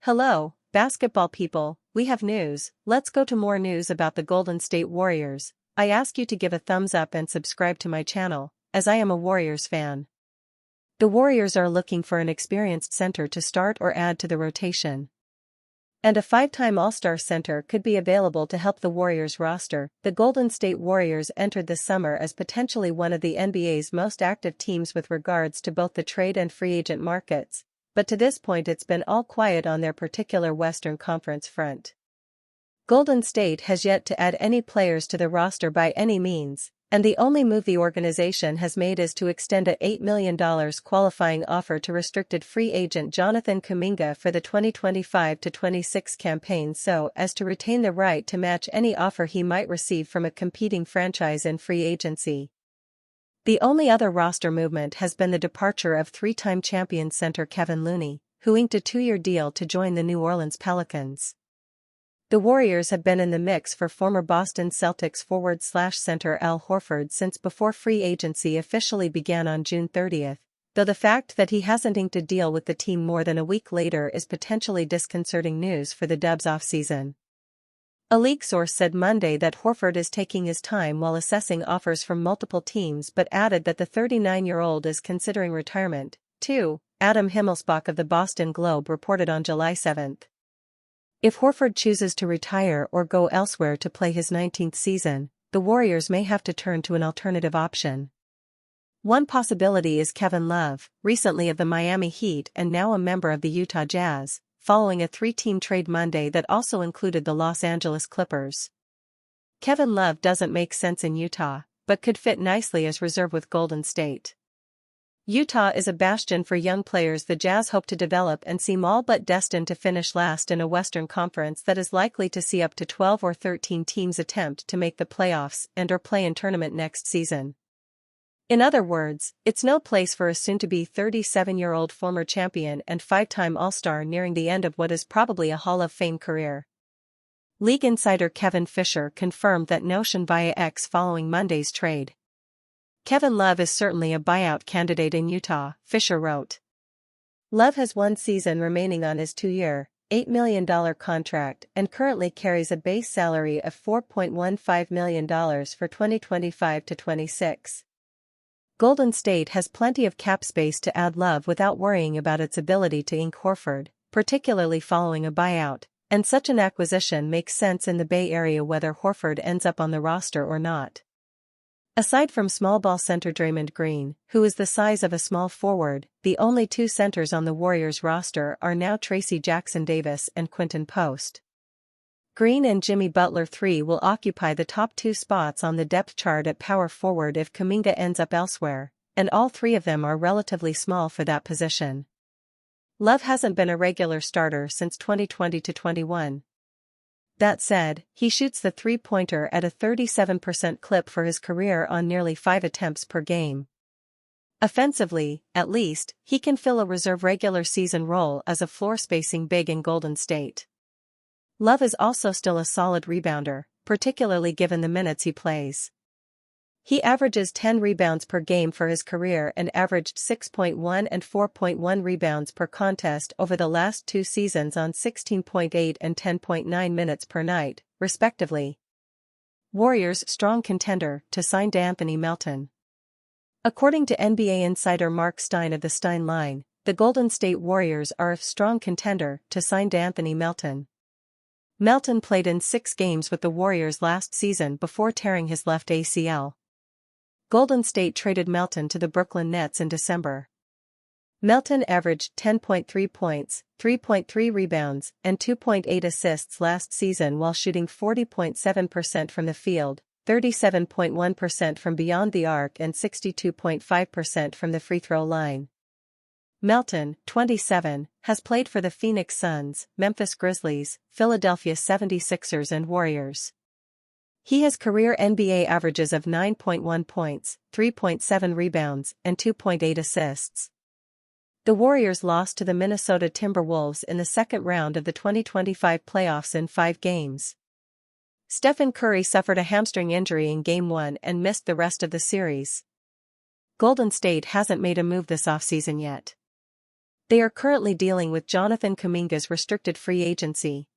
Hello, basketball people, we have news. Let's go to more news about the Golden State Warriors. I ask you to give a thumbs up and subscribe to my channel, as I am a Warriors fan. The Warriors are looking for an experienced center to start or add to the rotation. And a five-time All-Star center could be available to help the Warriors roster. The Golden State Warriors entered this summer as potentially one of the NBA's most active teams with regards to both the trade and free agent markets, but to this point it's been all quiet on their particular Western Conference front. Golden State has yet to add any players to the roster by any means, and the only move the organization has made is to extend a $8 million qualifying offer to restricted free agent Jonathan Kuminga for the 2025-26 campaign so as to retain the right to match any offer he might receive from a competing franchise in free agency. The only other roster movement has been the departure of three-time champion center Kevin Looney, who inked a two-year deal to join the New Orleans Pelicans. The Warriors have been in the mix for former Boston Celtics forward/center Al Horford since before free agency officially began on June 30, though the fact that he hasn't inked a deal with the team more than a week later is potentially disconcerting news for the Dubs offseason. A league source said Monday that Horford is taking his time while assessing offers from multiple teams but added that the 39-year-old is considering retirement, too, Adam Himmelsbach of the Boston Globe reported on July 7. If Horford chooses to retire or go elsewhere to play his 19th season, the Warriors may have to turn to an alternative option. One possibility is Kevin Love, recently of the Miami Heat and now a member of the Utah Jazz, following a three-team trade Monday that also included the Los Angeles Clippers. Kevin Love doesn't make sense in Utah, but could fit nicely as reserve with Golden State. Utah is a bastion for young players the Jazz hope to develop and seem all but destined to finish last in a Western Conference that is likely to see up to 12 or 13 teams attempt to make the playoffs and/or play-in tournament next season. In other words, it's no place for a soon-to-be 37-year-old former champion and five-time All-Star nearing the end of what is probably a Hall of Fame career. League insider Kevin Fisher confirmed that notion via X following Monday's trade. Kevin Love is certainly a buyout candidate in Utah, Fisher wrote. Love has one season remaining on his two-year, $8 million contract and currently carries a base salary of $4.15 million for 2025-26. Golden State has plenty of cap space to add Love without worrying about its ability to ink Horford, particularly following a buyout, and such an acquisition makes sense in the Bay Area whether Horford ends up on the roster or not. Aside from small ball center Draymond Green, who is the size of a small forward, the only two centers on the Warriors roster are now Tracy Jackson-Davis and Quinton Post. Green and Jimmy Butler III will occupy the top two spots on the depth chart at power forward if Kuminga ends up elsewhere, and all three of them are relatively small for that position. Love hasn't been a regular starter since 2020-21. That said, he shoots the three-pointer at a 37% clip for his career on nearly 5 attempts per game. Offensively, at least, he can fill a reserve regular season role as a floor-spacing big in Golden State. Love is also still a solid rebounder, particularly given the minutes he plays. He averages 10 rebounds per game for his career and averaged 6.1 and 4.1 rebounds per contest over the last two seasons on 16.8 and 10.9 minutes per night, respectively. Warriors strong contender to sign D'Anthony Melton. According to NBA insider Mark Stein of the Stein Line, the Golden State Warriors are a strong contender to sign D'Anthony Melton. Melton played in 6 games with the Warriors last season before tearing his left ACL. Golden State traded Melton to the Brooklyn Nets in December. Melton averaged 10.3 points, 3.3 rebounds, and 2.8 assists last season while shooting 40.7% from the field, 37.1% from beyond the arc and 62.5% from the free throw line. Melton, 27, has played for the Phoenix Suns, Memphis Grizzlies, Philadelphia 76ers and Warriors. He has career NBA averages of 9.1 points, 3.7 rebounds, and 2.8 assists. The Warriors lost to the Minnesota Timberwolves in the second round of the 2025 playoffs in 5 games. Stephen Curry suffered a hamstring injury in Game 1 and missed the rest of the series. Golden State hasn't made a move this offseason yet. They are currently dealing with Jonathan Kuminga's restricted free agency.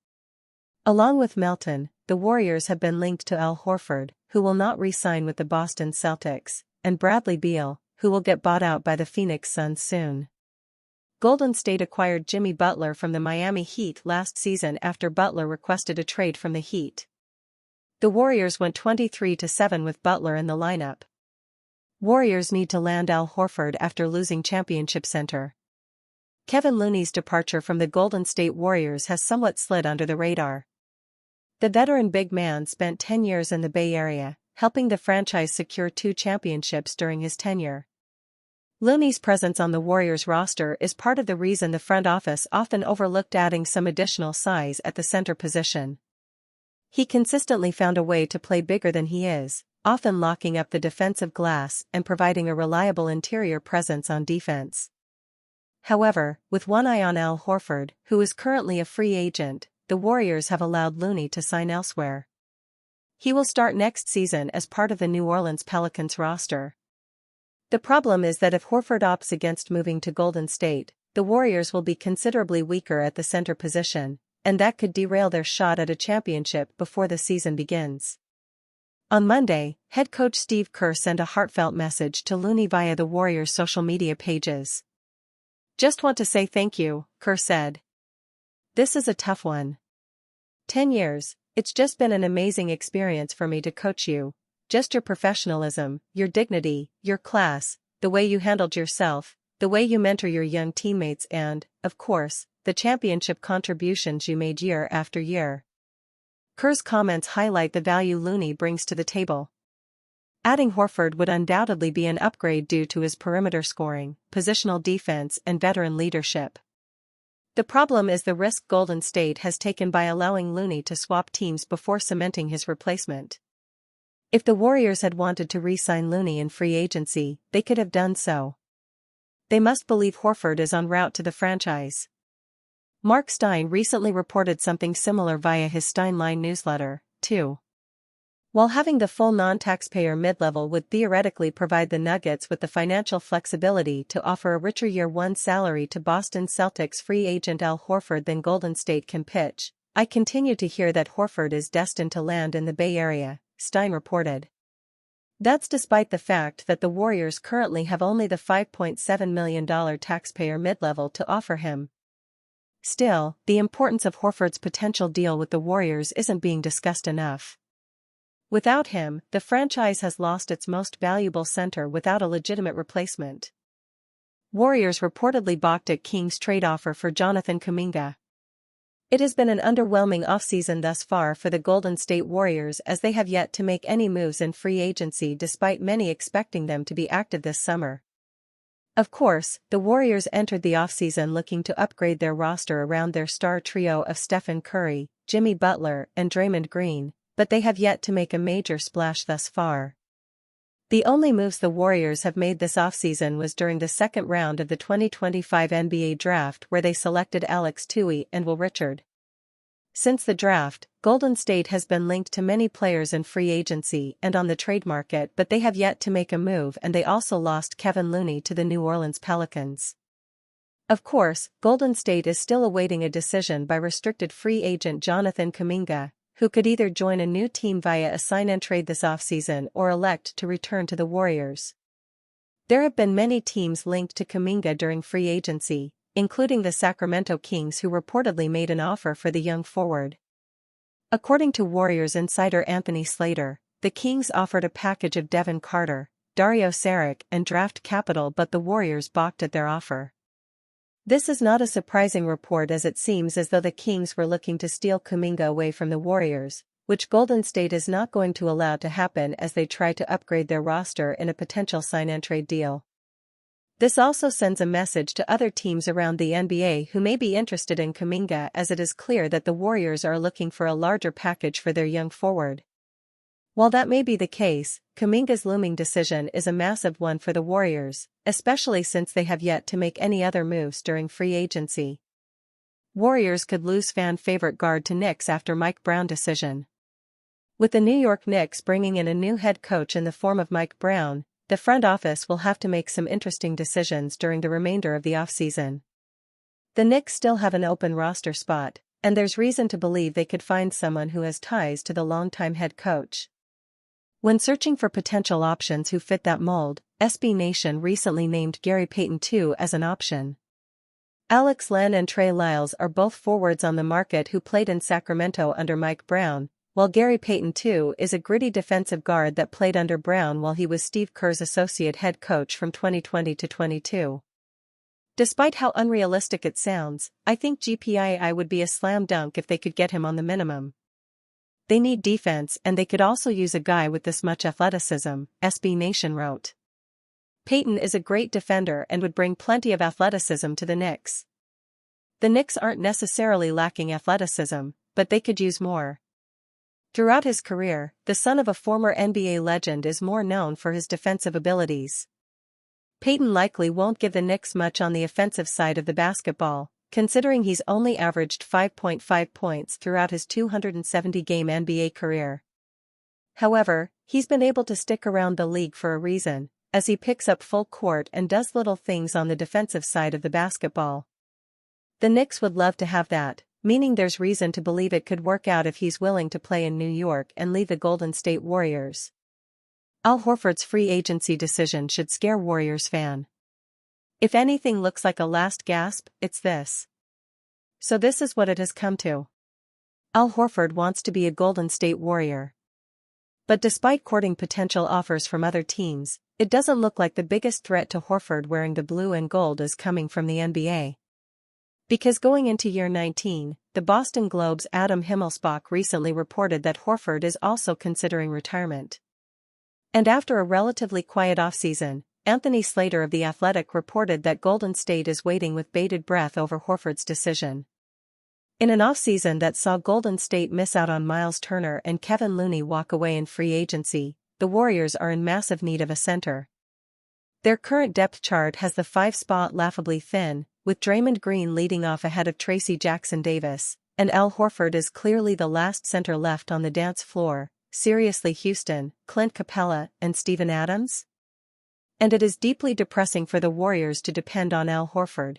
Along with Melton, the Warriors have been linked to Al Horford, who will not re-sign with the Boston Celtics, and Bradley Beal, who will get bought out by the Phoenix Suns soon. Golden State acquired Jimmy Butler from the Miami Heat last season after Butler requested a trade from the Heat. The Warriors went 23-7 with Butler in the lineup. Warriors need to land Al Horford after losing championship center. Kevin Looney's departure from the Golden State Warriors has somewhat slid under the radar. The veteran big man spent 10 years in the Bay Area, helping the franchise secure 2 championships during his tenure. Looney's presence on the Warriors roster is part of the reason the front office often overlooked adding some additional size at the center position. He consistently found a way to play bigger than he is, often locking up the defensive glass and providing a reliable interior presence on defense. However, with one eye on Al Horford, who is currently a free agent, the Warriors have allowed Looney to sign elsewhere. He will start next season as part of the New Orleans Pelicans roster. The problem is that if Horford opts against moving to Golden State, the Warriors will be considerably weaker at the center position, and that could derail their shot at a championship before the season begins. On Monday, head coach Steve Kerr sent a heartfelt message to Looney via the Warriors' social media pages. "Just want to say thank you," Kerr said. "This is a tough one. 10 years, it's just been an amazing experience for me to coach you. Just your professionalism, your dignity, your class, the way you handled yourself, the way you mentor your young teammates and, of course, the championship contributions you made year after year." Kerr's comments highlight the value Looney brings to the table. Adding Horford would undoubtedly be an upgrade due to his perimeter scoring, positional defense and veteran leadership. The problem is the risk Golden State has taken by allowing Looney to swap teams before cementing his replacement. If the Warriors had wanted to re-sign Looney in free agency, they could have done so. They must believe Horford is en route to the franchise. Mark Stein recently reported something similar via his Steinline newsletter, too. While having the full non-taxpayer mid-level would theoretically provide the Nuggets with the financial flexibility to offer a richer year-one salary to Boston Celtics free agent Al Horford than Golden State can pitch, I continue to hear that Horford is destined to land in the Bay Area, Stein reported. That's despite the fact that the Warriors currently have only the $5.7 million taxpayer mid-level to offer him. Still, the importance of Horford's potential deal with the Warriors isn't being discussed enough. Without him, the franchise has lost its most valuable center without a legitimate replacement. Warriors reportedly balked at Kings' trade offer for Jonathan Kuminga. It has been an underwhelming offseason thus far for the Golden State Warriors as they have yet to make any moves in free agency despite many expecting them to be active this summer. Of course, the Warriors entered the offseason looking to upgrade their roster around their star trio of Stephen Curry, Jimmy Butler, and Draymond Green, but they have yet to make a major splash thus far. The only moves the Warriors have made this offseason was during the second round of the 2025 NBA draft where they selected Alex Tui and Will Richard. Since the draft, Golden State has been linked to many players in free agency and on the trade market, but they have yet to make a move, and they also lost Kevin Looney to the New Orleans Pelicans. Of course, Golden State is still awaiting a decision by restricted free agent Jonathan Kuminga, who could either join a new team via a sign-and-trade this offseason or elect to return to the Warriors. There have been many teams linked to Kuminga during free agency, including the Sacramento Kings, who reportedly made an offer for the young forward. According to Warriors insider Anthony Slater, the Kings offered a package of Devin Carter, Dario Saric and draft capital, but the Warriors balked at their offer. This is not a surprising report, as it seems as though the Kings were looking to steal Kuminga away from the Warriors, which Golden State is not going to allow to happen as they try to upgrade their roster in a potential sign-and-trade deal. This also sends a message to other teams around the NBA who may be interested in Kuminga, as it is clear that the Warriors are looking for a larger package for their young forward. While that may be the case, Kuminga's looming decision is a massive one for the Warriors, especially since they have yet to make any other moves during free agency. Warriors could lose fan-favorite guard to Knicks after Mike Brown decision. With the New York Knicks bringing in a new head coach in the form of Mike Brown, the front office will have to make some interesting decisions during the remainder of the offseason. The Knicks still have an open roster spot, and there's reason to believe they could find someone who has ties to the longtime head coach. When searching for potential options who fit that mold, SB Nation recently named Gary Payton II as an option. Alex Len and Trey Lyles are both forwards on the market who played in Sacramento under Mike Brown, while Gary Payton II is a gritty defensive guard that played under Brown while he was Steve Kerr's associate head coach from 2020 to 22. Despite how unrealistic it sounds, I think GPII would be a slam dunk if they could get him on the minimum. They need defense and they could also use a guy with this much athleticism, SB Nation wrote. Payton is a great defender and would bring plenty of athleticism to the Knicks. The Knicks aren't necessarily lacking athleticism, but they could use more. Throughout his career, the son of a former NBA legend is more known for his defensive abilities. Payton likely won't give the Knicks much on the offensive side of the basketball, considering he's only averaged 5.5 points throughout his 270-game NBA career. However, he's been able to stick around the league for a reason, as he picks up full court and does little things on the defensive side of the basketball. The Knicks would love to have that, meaning there's reason to believe it could work out if he's willing to play in New York and leave the Golden State Warriors. Al Horford's free agency decision should scare Warriors fan. If anything looks like a last gasp, it's this. So this is what it has come to. Al Horford wants to be a Golden State Warrior. But despite courting potential offers from other teams, it doesn't look like the biggest threat to Horford wearing the blue and gold is coming from the NBA. Because going into year 19, the Boston Globe's Adam Himmelsbach recently reported that Horford is also considering retirement. And after a relatively quiet offseason, Anthony Slater of The Athletic reported that Golden State is waiting with bated breath over Horford's decision. In an offseason that saw Golden State miss out on Miles Turner and Kevin Looney walk away in free agency, the Warriors are in massive need of a center. Their current depth chart has the 5 spot laughably thin, with Draymond Green leading off ahead of Tracy Jackson-Davis, and Al Horford is clearly the last center left on the dance floor. Seriously, Houston, Clint Capella, and Steven Adams? And it is deeply depressing for the Warriors to depend on Al Horford.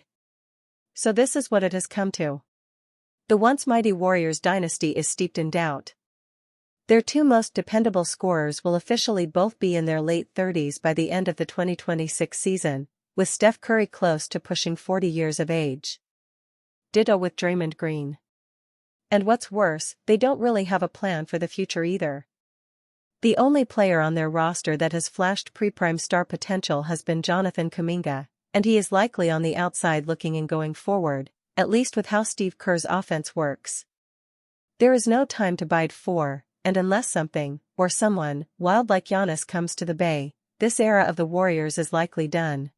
So this is what it has come to. The once mighty Warriors dynasty is steeped in doubt. Their 2 most dependable scorers will officially both be in their late 30s by the end of the 2026 season, with Steph Curry close to pushing 40 years of age. Ditto with Draymond Green. And what's worse, they don't really have a plan for the future either. The only player on their roster that has flashed pre-prime star potential has been Jonathan Kuminga, and he is likely on the outside looking in going forward, at least with how Steve Kerr's offense works. There is no time to bide for, and unless something, or someone, wild like Giannis comes to the Bay, this era of the Warriors is likely done.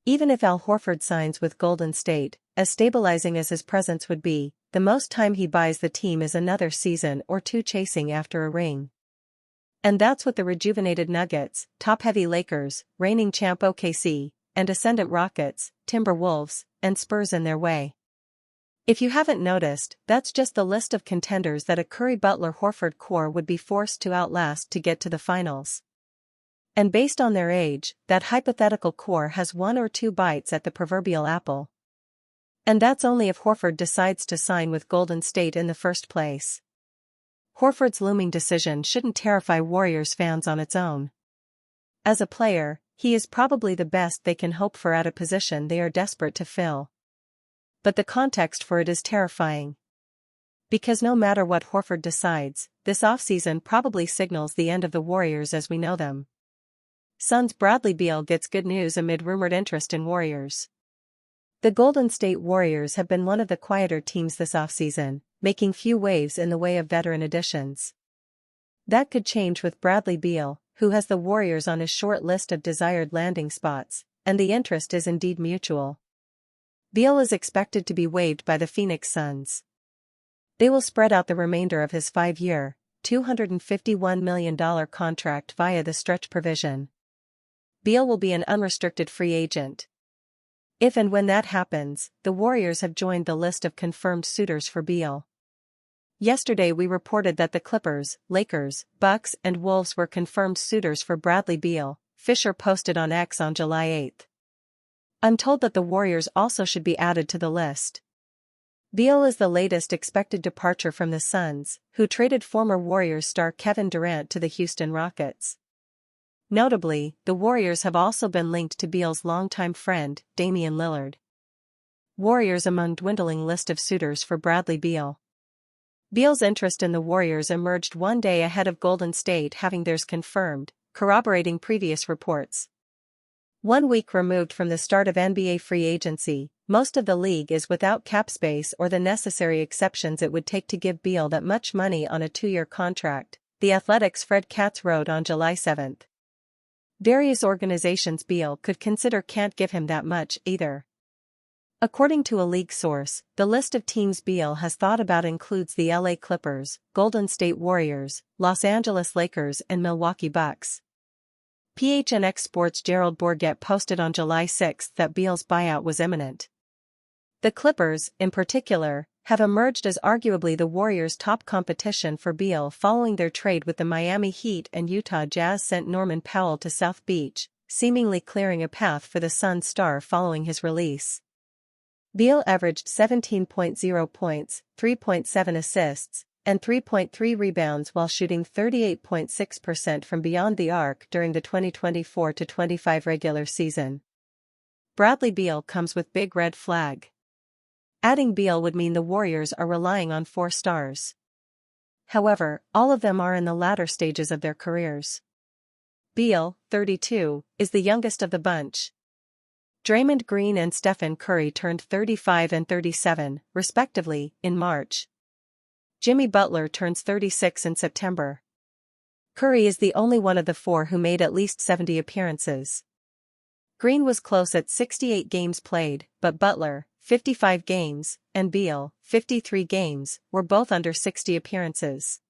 Even if Al Horford signs with Golden State, as stabilizing as his presence would be, the most time he buys the team is another season or 2 chasing after a ring. And that's what the rejuvenated Nuggets, top-heavy Lakers, reigning champ OKC, and ascendant Rockets, Timberwolves, and Spurs in their way. If you haven't noticed, that's just the list of contenders that a Curry-Butler-Horford core would be forced to outlast to get to the finals. And based on their age, that hypothetical core has 1 or 2 bites at the proverbial apple. And that's only if Horford decides to sign with Golden State in the first place. Horford's looming decision shouldn't terrify Warriors fans on its own. As a player, he is probably the best they can hope for at a position they are desperate to fill. But the context for it is terrifying. Because no matter what Horford decides, this offseason probably signals the end of the Warriors as we know them. Suns' Bradley Beal gets good news amid rumored interest in Warriors. The Golden State Warriors have been one of the quieter teams this offseason, making few waves in the way of veteran additions. That could change with Bradley Beal, who has the Warriors on his short list of desired landing spots, and the interest is indeed mutual. Beal is expected to be waived by the Phoenix Suns. They will spread out the remainder of his 5-year, $251 million contract via the stretch provision. Beal will be an unrestricted free agent. If and when that happens, the Warriors have joined the list of confirmed suitors for Beal. Yesterday we reported that the Clippers, Lakers, Bucks and Wolves were confirmed suitors for Bradley Beal, Fisher posted on X on July 8. I'm told that the Warriors also should be added to the list. Beal is the latest expected departure from the Suns, who traded former Warriors star Kevin Durant to the Houston Rockets. Notably, the Warriors have also been linked to Beal's longtime friend, Damian Lillard. Warriors among dwindling list of suitors for Bradley Beal. Beal's interest in the Warriors emerged one day ahead of Golden State having theirs confirmed, corroborating previous reports. 1 week removed from the start of NBA free agency, most of the league is without cap space or the necessary exceptions it would take to give Beal that much money on a 2-year contract, The Athletic's Fred Katz wrote on July 7. Various organizations Beal could consider can't give him that much either. According to a league source, the list of teams Beal has thought about includes the LA Clippers, Golden State Warriors, Los Angeles Lakers and Milwaukee Bucks. PHNX Sports' Gerald Bourget posted on July 6 that Beal's buyout was imminent. The Clippers, in particular, have emerged as arguably the Warriors' top competition for Beal following their trade with the Miami Heat, and Utah Jazz sent Norman Powell to South Beach, seemingly clearing a path for the Suns star following his release. Beal averaged 17.0 points, 3.7 assists, and 3.3 rebounds while shooting 38.6% from beyond the arc during the 2024-25 regular season. Bradley Beal comes with big red flag. Adding Beal would mean the Warriors are relying on 4 stars. However, all of them are in the latter stages of their careers. Beal, 32, is the youngest of the bunch. Draymond Green and Stephen Curry turned 35 and 37, respectively, in March. Jimmy Butler turns 36 in September. Curry is the only one of the 4 who made at least 70 appearances. Green was close at 68 games played, but Butler, 55 games, and Beal, 53 games, were both under 60 appearances.